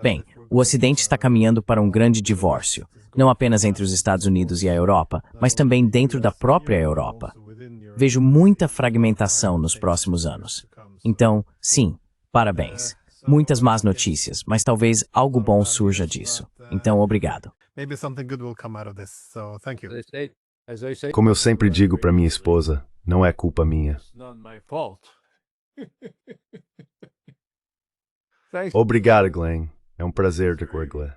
Bem, o Ocidente está caminhando para um grande divórcio, não apenas entre os Estados Unidos e a Europa, mas também dentro da própria Europa. Vejo muita fragmentação nos próximos anos. Então, sim, parabéns. Muitas más notícias, mas talvez algo bom surja disso. Então, obrigado. maybe something good will come out of this. So thank you. As I say, Como eu sempre digo para minha esposa, não é culpa minha. it's not my fault. Thanks. Obrigado, Glenn. É um prazer, Glenn.